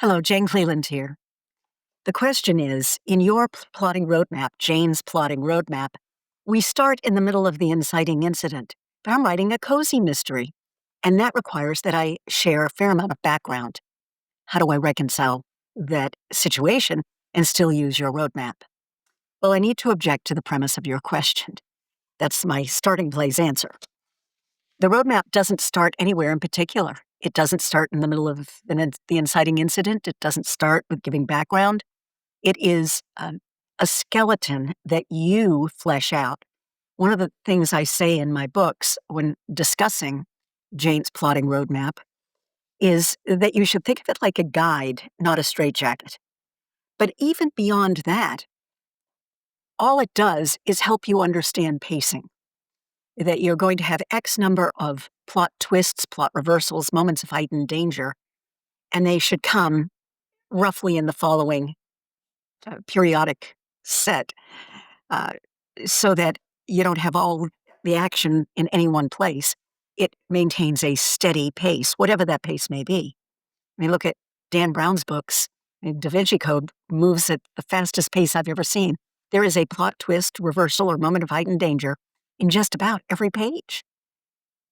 Hello, Jane Cleland here. The question is, in your plotting roadmap, Jane's plotting roadmap, we start in the middle of the inciting incident, but I'm writing a cozy mystery, and that requires that I share a fair amount of background. How do I reconcile that situation and still use your roadmap? Well, I need to object to the premise of your question. That's my starting place answer. The roadmap doesn't start anywhere in particular. It doesn't start in the middle of the inciting incident. It doesn't start with giving background. It is a skeleton that you flesh out. One of the things I say in my books when discussing Jane's plotting roadmap is that you should think of it like a guide, not a straitjacket. But even beyond that, all it does is help you understand pacing. That you're going to have X number of plot twists, plot reversals, moments of heightened danger, and they should come roughly in the following periodic set, so that you don't have all the action in any one place. It maintains a steady pace, whatever that pace may be. I mean, look at Dan Brown's books. Da Vinci Code moves at the fastest pace I've ever seen. There is a plot twist, reversal, or moment of heightened danger in just about every page.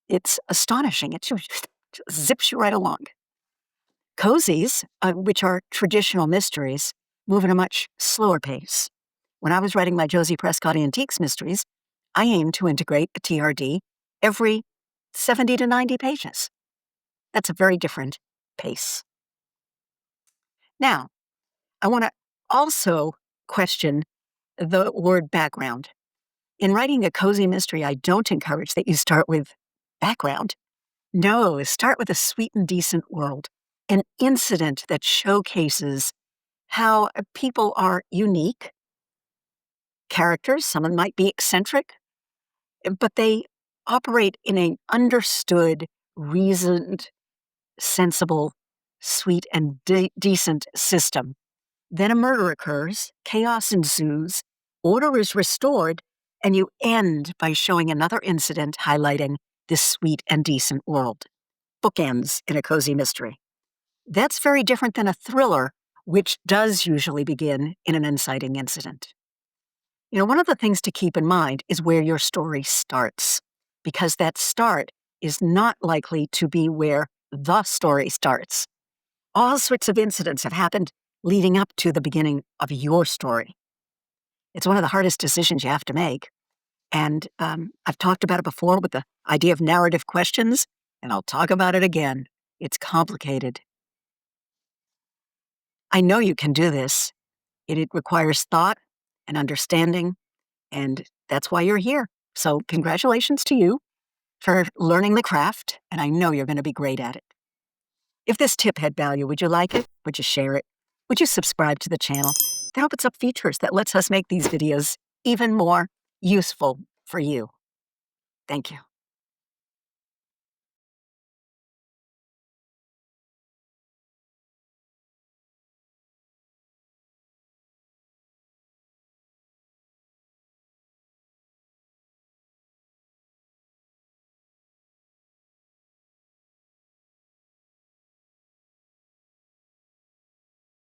It's astonishing. It just zips you right along. Cozies, which are traditional mysteries, move at a much slower pace. When I was writing my Josie Prescott Antiques mysteries, I aimed to integrate a TRD every 70 to 90 pages. That's a very different pace. Now, I want to also question the word background. In writing a cozy mystery, I don't encourage that you start with background. No, start with a sweet and decent world, an incident that showcases how people are unique. Characters, someone might be eccentric, but they operate in an understood, reasoned, sensible, sweet, and decent system. Then a murder occurs, chaos ensues, order is restored, and you end by showing another incident highlighting this sweet and decent world. Bookends in a cozy mystery. That's very different than a thriller, which does usually begin in an inciting incident. You know, one of the things to keep in mind is where your story starts, because that start is not likely to be where the story starts. All sorts of incidents have happened leading up to the beginning of your story. It's one of the hardest decisions you have to make. And I've talked about it before with the idea of narrative questions, and I'll talk about it again. It's complicated. I know you can do this. It requires thought and understanding, and that's why you're here. So congratulations to you for learning the craft, and I know you're going to be great at it. If this tip had value, would you like it? Would you share it? Would you subscribe to the channel? That opens up features that lets us make these videos even more useful for you. Thank you.